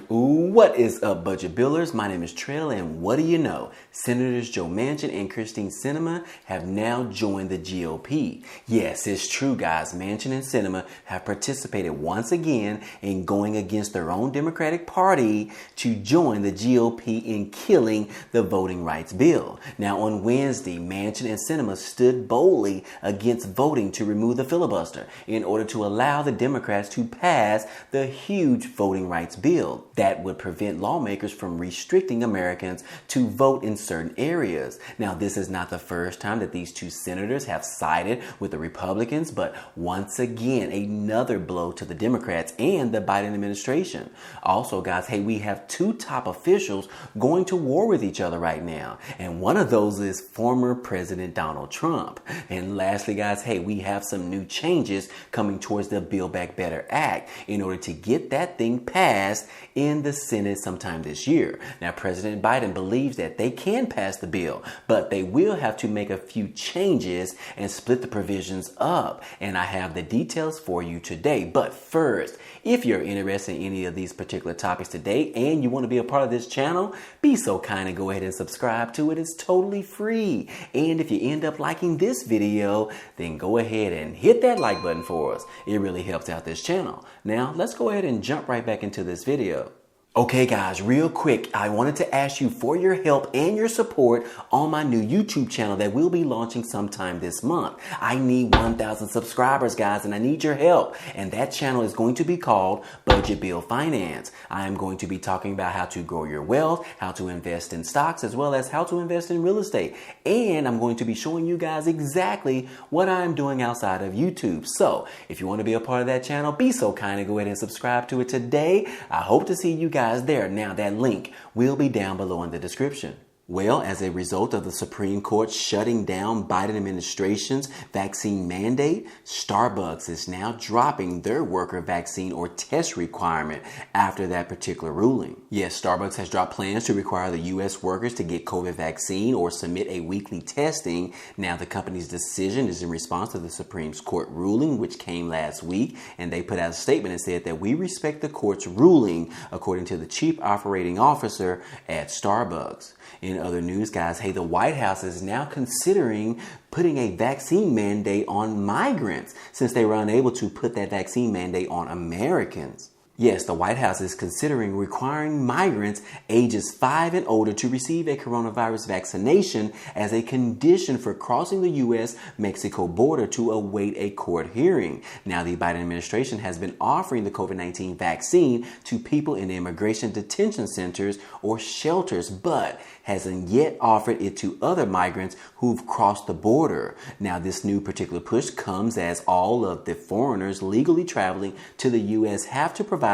Ooh, what is up, budget billers? My name is Trail, and what do you know? Senators Joe Manchin and Krysten Sinema have now joined the GOP. Yes, it's true, guys. Manchin and Sinema have participated once again in going against their own Democratic Party to join the GOP in killing the voting rights bill. Now, on Wednesday, Manchin and Sinema stood boldly against voting to remove the filibuster in order to allow the Democrats to pass the huge voting rights bill that would prevent lawmakers from restricting Americans to vote in certain areas. Now, this is not the first time that these two senators have sided with the Republicans, but once again, another blow to the Democrats and the Biden administration. Also, guys, hey, we have two top officials going to war with each other right now, and one of those is former President Donald Trump. And lastly, guys, hey, we have some new changes coming towards the Build Back Better Act in order to get that thing passed in the Senate sometime this year. Now, President Biden believes that they can pass the bill, but they will have to make a few changes and split the provisions up. And I have the details for you today. But first, if you're interested in any of these particular topics today and you want to be a part of this channel, be so kind and go ahead and subscribe to it. It's totally free. And if you end up liking this video, then go ahead and hit that like button for us. It really helps out this channel. Now, let's go ahead and jump right back into this video. Okay guys, real quick, I wanted to ask you for your help and your support on my new YouTube channel that will be launching sometime this month. I need 1,000 subscribers, guys, and I need your help. And that channel is going to be called Budget Bill Finance. I am going to be talking about how to grow your wealth, how to invest in stocks, as well as how to invest in real estate. And I'm going to be showing you guys exactly what I'm doing outside of YouTube. So if you want to be a part of that channel, be so kind and go ahead and subscribe to it today. I hope to see you guys there. Now, that link will be down below in the description. Well, as a result of the Supreme Court shutting down Biden administration's vaccine mandate, Starbucks is now dropping their worker vaccine or test requirement after that particular ruling. Yes, Starbucks has dropped plans to require the U.S. workers to get COVID vaccine or submit a weekly testing. Now, the company's decision is in response to the Supreme Court ruling, which came last week, and they put out a statement and said that we respect the court's ruling, according to the chief operating officer at Starbucks. In other news, guys, hey, the White House is now considering putting a vaccine mandate on migrants since they were unable to put that vaccine mandate on Americans. Yes, the White House is considering requiring migrants ages 5 and older to receive a coronavirus vaccination as a condition for crossing the U.S.-Mexico border to await a court hearing. Now, the Biden administration has been offering the COVID-19 vaccine to people in immigration detention centers or shelters, but hasn't yet offered it to other migrants who've crossed the border. Now, this new particular push comes as all of the foreigners legally traveling to the U.S. have to provide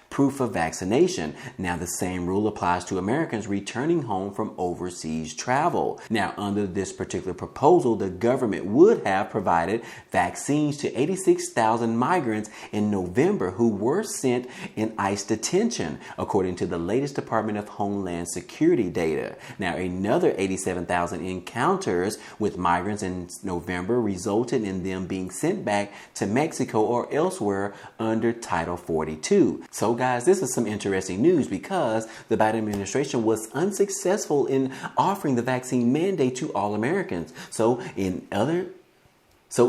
proof of vaccination. Now, the same rule applies to Americans returning home from overseas travel. Now, under this particular proposal, the government would have provided vaccines to 86,000 migrants in November who were sent in ICE detention, according to the latest Department of Homeland Security data. Now, another 87,000 encounters with migrants in November resulted in them being sent back to Mexico or elsewhere under Title 42. So, guys, this is some interesting news because the Biden administration was unsuccessful in offering the vaccine mandate to all Americans. So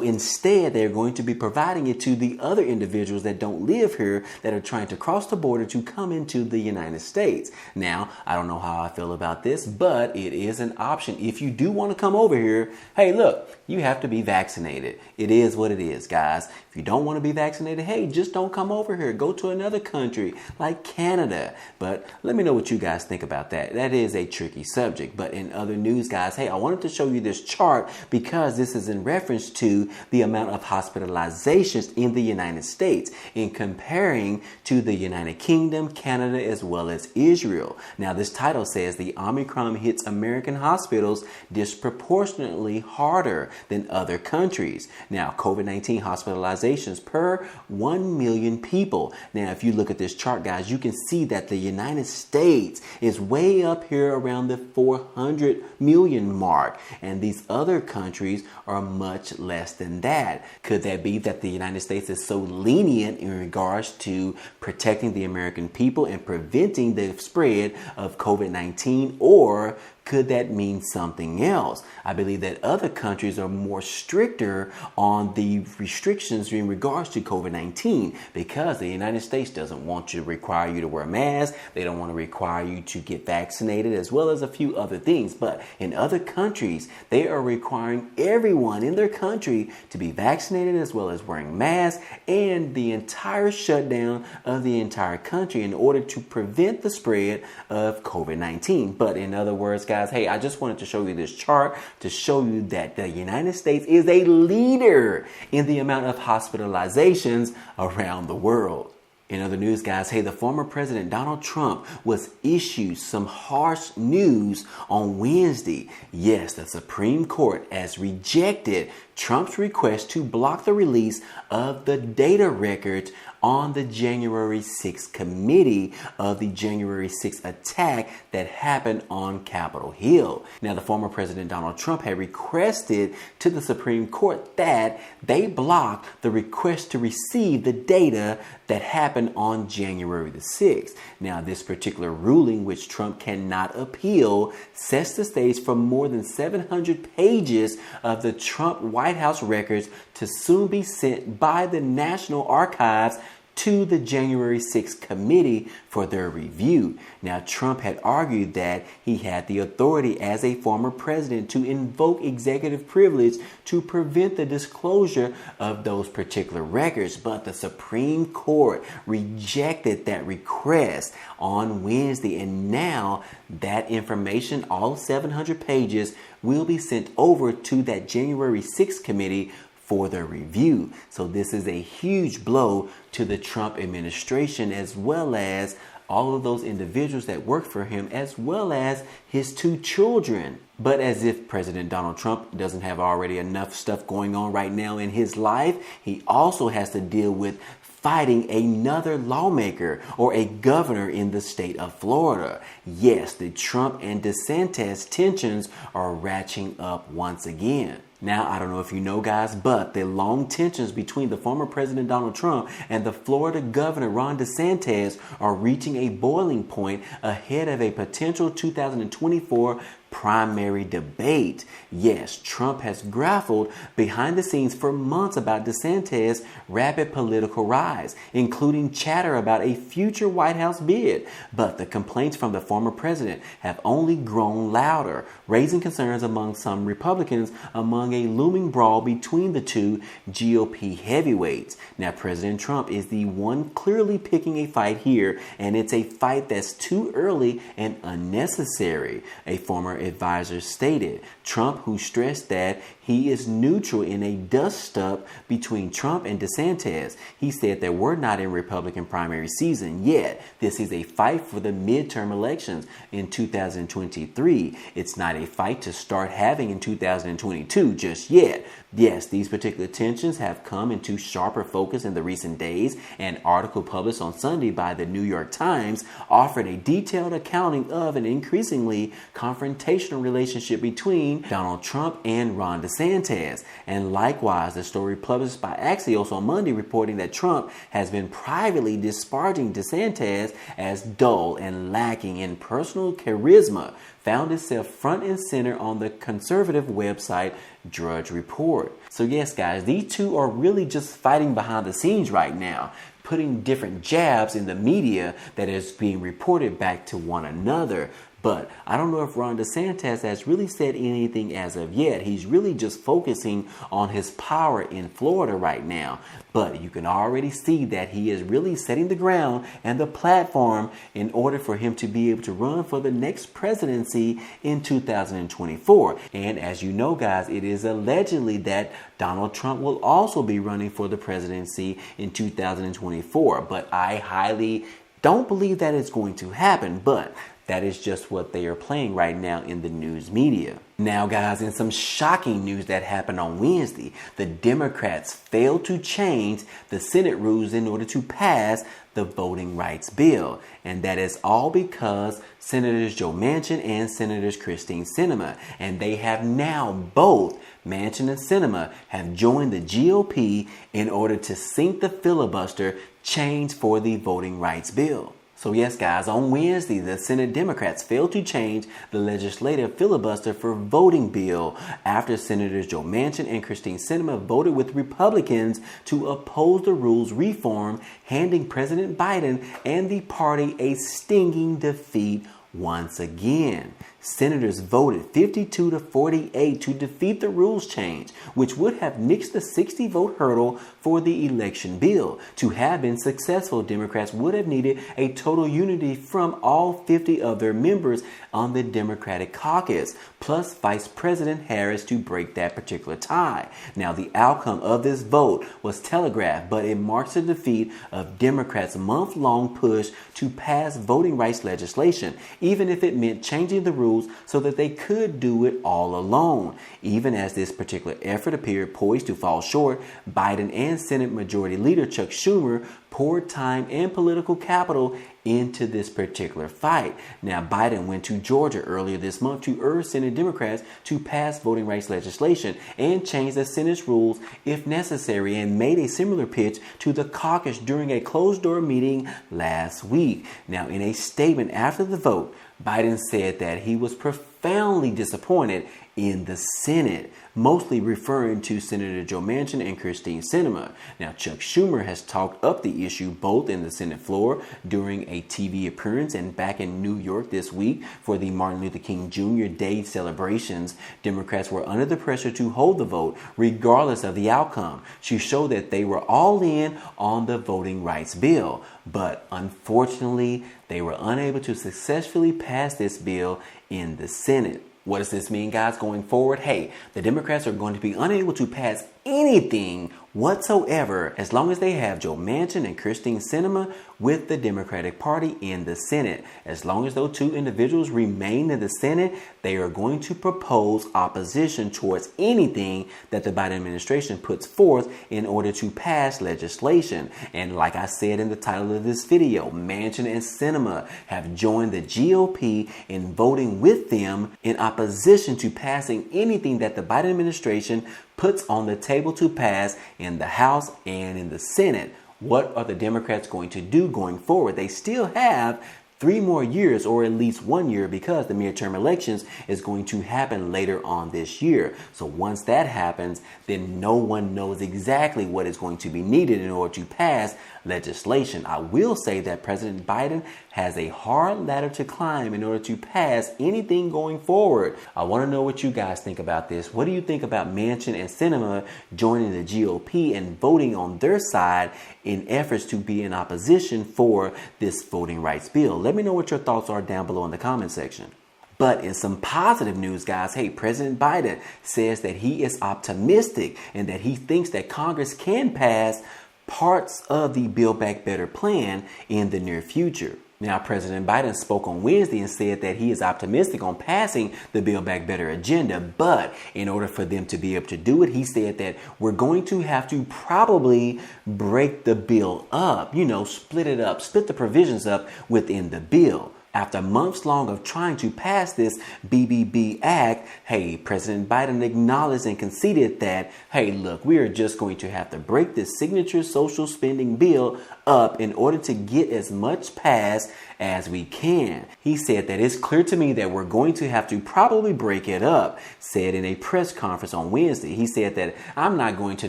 instead, they're going to be providing it to the other individuals that don't live here that are trying to cross the border to come into the United States. Now, I don't know how I feel about this, but it is an option. If you do want to come over here, hey, look, you have to be vaccinated. It is what it is, guys. If you don't want to be vaccinated, hey, just don't come over here. Go to another country like Canada. But let me know what you guys think about that. That is a tricky subject. But in other news, guys, hey, I wanted to show you this chart because this is in reference to the amount of hospitalizations in the United States in comparing to the United Kingdom, Canada, as well as Israel. Now, this title says the Omicron hits American hospitals disproportionately harder than other countries. Now, COVID-19 hospitalizations per 1 million people. Now, if you look at this chart, guys, you can see that the United States is way up here around the 400 million mark, and these other countries are much less less than that. Could that be that the United States is so lenient in regards to protecting the American people and preventing the spread of COVID-19, or could that mean something else? I believe that other countries are more stricter on the restrictions in regards to COVID-19 because the United States doesn't want to require you to wear a mask. They don't want to require you to get vaccinated, as well as a few other things. But in other countries, they are requiring everyone in their country to be vaccinated, as well as wearing masks, and the entire shutdown of the entire country in order to prevent the spread of COVID-19. But in other words, guys, hey, I just wanted to show you this chart to show you that the United States is a leader in the amount of hospitalizations around the world. In other news, guys, hey, the former president Donald Trump was issued some harsh news on Wednesday. Yes, the Supreme Court has rejected Trump's request to block the release of the data records on the January 6th committee of the January 6th attack that happened on Capitol Hill. Now, the former president Donald Trump had requested to the Supreme Court that they block the request to receive the data that happened on January the 6th. Now, this particular ruling, which Trump cannot appeal, sets the stage for more than 700 pages of the Trump White House records to soon be sent by the National Archives to the January 6th committee for their review. Now, Trump had argued that he had the authority as a former president to invoke executive privilege to prevent the disclosure of those particular records, but the Supreme Court rejected that request on Wednesday, and now that information, all 700 pages, will be sent over to that January 6th committee for their review. So this is a huge blow to the Trump administration, as well as all of those individuals that work for him, as well as his two children. But as if President Donald Trump doesn't have already enough stuff going on right now in his life, he also has to deal with fighting another lawmaker or a governor in the state of Florida. Yes, the Trump and DeSantis tensions are ratcheting up once again. Now, I don't know if you know, guys, but the long tensions between the former President Donald Trump and the Florida Governor Ron DeSantis are reaching a boiling point ahead of a potential 2024 primary debate. Yes, Trump has grappled behind the scenes for months about DeSantis' rapid political rise, including chatter about a future White House bid. But the complaints from the former president have only grown louder, raising concerns among some Republicans among a looming brawl between the two GOP heavyweights. Now, President Trump is the one clearly picking a fight here, and it's a fight that's too early and unnecessary, a former advisor stated. Trump, who stressed that he is neutral in a dust-up between Trump and DeSantis. He said that we're not in Republican primary season yet. This is a fight for the midterm elections in 2023. It's not a fight to start having in 2022 just yet. Yes, these particular tensions have come into sharper focus in the recent days. An article published on Sunday by the New York Times offered a detailed accounting of an increasingly confrontational relationship between Donald Trump and Ron DeSantis. And likewise, the story published by Axios on Monday reporting that Trump has been privately disparaging DeSantis as dull and lacking in personal charisma found itself front and center on the conservative website Drudge Report. So yes, guys, these two are really just fighting behind the scenes right now, putting different jabs in the media that is being reported back to one another. But I don't know if Ron DeSantis has really said anything as of yet. He's really just focusing on his power in Florida right now. But you can already see that he is really setting the ground and the platform in order for him to be able to run for the next presidency in 2024. And as you know, guys, it is allegedly that Donald Trump will also be running for the presidency in 2024. But I highly don't believe that it's going to happen. But That is just what they are playing right now in the news media. Now, guys, in some shocking news that happened on Wednesday, the Democrats failed to change the Senate rules in order to pass the voting rights bill. And that is all because Senators Joe Manchin and Senators Krysten Sinema, and they have now both, Manchin and Sinema, have joined the GOP in order to sink the filibuster change for the voting rights bill. So yes, guys, on Wednesday, the Senate Democrats failed to change the legislative filibuster for voting bill after Senators Joe Manchin and Krysten Sinema voted with Republicans to oppose the rules reform, handing President Biden and the party a stinging defeat once again. Senators voted 52 to 48 to defeat the rules change, which would have nixed the 60-vote hurdle for the election bill. To have been successful, Democrats would have needed a total unity from all 50 of their members on the Democratic caucus, plus Vice President Harris to break that particular tie. Now, the outcome of this vote was telegraphed, but it marks the defeat of Democrats' month-long push to pass voting rights legislation, even if it meant changing the rules so that they could do it all alone. Even as this particular effort appeared poised to fall short, Biden and Senate Majority Leader Chuck Schumer poured time and political capital into this particular fight. Now, Biden went to Georgia earlier this month to urge Senate Democrats to pass voting rights legislation and change the Senate's rules if necessary, and made a similar pitch to the caucus during a closed-door meeting last week. Now, in a statement after the vote, Biden said that he was profoundly disappointed in the Senate, mostly referring to Senator Joe Manchin and Krysten Sinema. Now, Chuck Schumer has talked up the issue both in the Senate floor during a TV appearance and back in New York this week for the Martin Luther King Jr. Day celebrations. Democrats were under the pressure to hold the vote regardless of the outcome to show that they were all in on the voting rights bill. But unfortunately, they were unable to successfully pass this bill in the Senate. What does this mean, guys, going forward? Hey, the Democrats are going to be unable to pass anything whatsoever as long as they have Joe Manchin and Krysten Sinema with the Democratic Party in the Senate. As long as those two individuals remain in the Senate, they are going to propose opposition towards anything that the Biden administration puts forth in order to pass legislation. And like I said in the title of this video, Manchin and Sinema have joined the GOP in voting with them in opposition to passing anything that the Biden administration puts on the table to pass in the House and in the Senate. What are the Democrats going to do going forward? They still have 3 more years, or at least 1 year, because the midterm elections is going to happen later on this year. So once that happens, then no one knows exactly what is going to be needed in order to pass legislation. I will say that President Biden has a hard ladder to climb in order to pass anything going forward. I want to know what you guys think about this. What do you think about Manchin and Sinema joining the GOP and voting on their side in efforts to be in opposition for this voting rights bill? Let me know what your thoughts are down below in the comment section. But in some positive news, guys, hey, President Biden says that he is optimistic and that he thinks that Congress can pass parts of the Build Back Better plan in the near future. Now, President Biden spoke on Wednesday and said that he is optimistic on passing the Build Back Better agenda. But in order for them to be able to do it, he said that we're going to have to probably break the bill up, split it up, split the provisions up within the bill. After months long of trying to pass this BBB Act, hey, President Biden acknowledged and conceded that, hey, look, we are just going to have to break this signature social spending bill up in order to get as much passed as we can. He said that it's clear to me that we're going to have to probably break it up, said in a press conference on Wednesday. He said that I'm not going to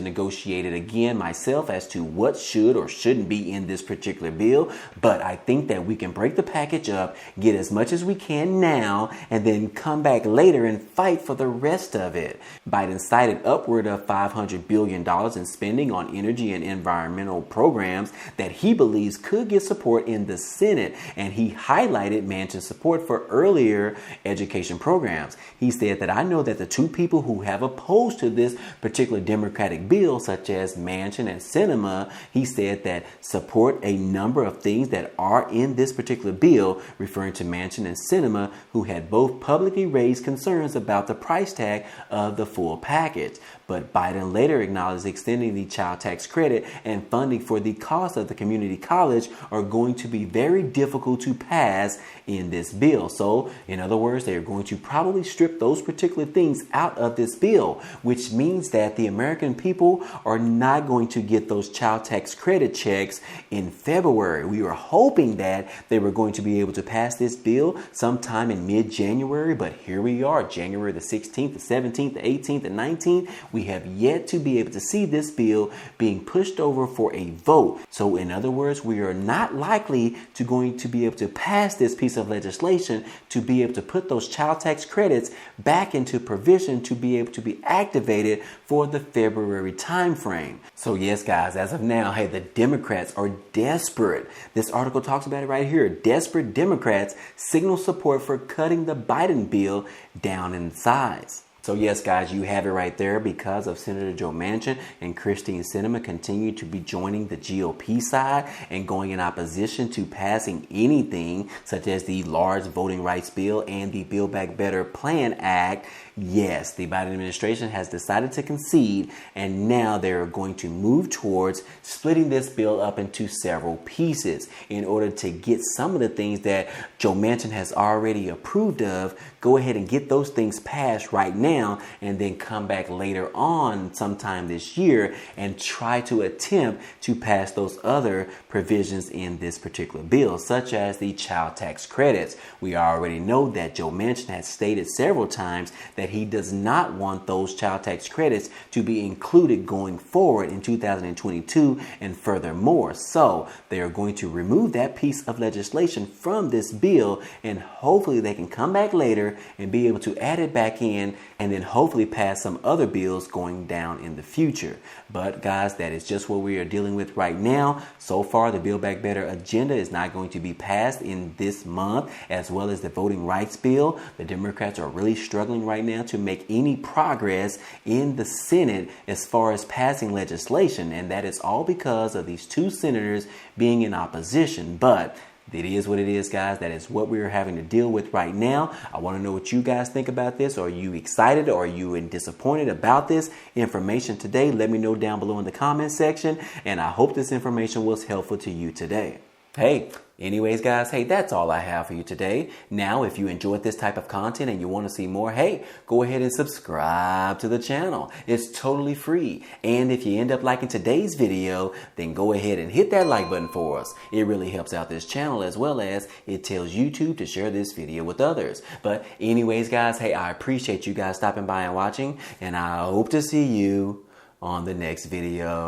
negotiate it again myself as to what should or shouldn't be in this particular bill, but I think that we can break the package up, get as much as we can now, and then come back later and fight for the rest of it. Biden cited upward of $500 billion in spending on energy and environmental programs that he believes could get support in the Senate. and he highlighted Manchin's support for earlier education programs. He said that I know that the two people who have opposed to this particular Democratic bill, such as Manchin and Sinema, he said that support a number of things that are in this particular bill, referring to Manchin and Sinema, who had both publicly raised concerns about the price tag of the full package. But Biden later acknowledged extending the child tax credit and funding for the cost of the community college are going to be very difficult to pass in this bill. So, in other words, they are going to probably strip those particular things out of this bill, which means that the American people are not going to get those child tax credit checks in February. We were hoping that they were going to be able to pass this bill sometime in mid-January, but here we are, January the 16th, the 17th, the 18th, the 19th. We have yet to be able to see this bill being pushed over for a vote. So in other words, we are not likely to going to be able to pass this piece of legislation to be able to put those child tax credits back into provision to be able to be activated for the February time frame. So yes, guys, as of now, hey, the Democrats are desperate. This article talks about it right here. Desperate Democrats signal support for cutting the Biden bill down in size. So yes, guys, you have it right there. Because of Senator Joe Manchin and Krysten Sinema continue to be joining the GOP side and going in opposition to passing anything such as the large voting rights bill and the Build Back Better Plan Act. Yes, the Biden administration has decided to concede, and now they're going to move towards splitting this bill up into several pieces in order to get some of the things that Joe Manchin has already approved of. Go ahead and get those things passed right now and then come back later on sometime this year and try to attempt to pass those other provisions in this particular bill, such as the child tax credits. We already know that Joe Manchin has stated several times that he does not want those child tax credits to be included going forward in 2022 and furthermore. So they are going to remove that piece of legislation from this bill, and hopefully they can come back later and be able to add it back in and then hopefully pass some other bills going down in the future. But guys, that is just what we are dealing with right now. So far, the Build Back Better agenda is not going to be passed in this month, as well as the voting rights bill. The Democrats are really struggling right now to make any progress in the Senate as far as passing legislation, and that is all because of these two senators being in opposition. But it is what it is, guys. That is what we're having to deal with right now. I want to know what you guys think about this. Are you excited or are you disappointed about this information today? Let me know down below in the comment section, and I hope this information was helpful to you today. Hey, anyways, guys, hey, that's all I have for you today. Now, if you enjoyed this type of content and you want to see more, hey, go ahead and subscribe to the channel. It's totally free. And if you end up liking today's video, then go ahead and hit that like button for us. It really helps out this channel, as well as it tells YouTube to share this video with others. But anyways, guys, hey, I appreciate you guys stopping by and watching, and I hope to see you on the next video.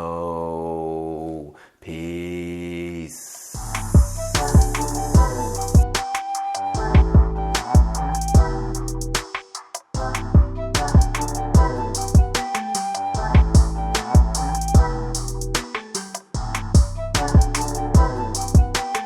Peace.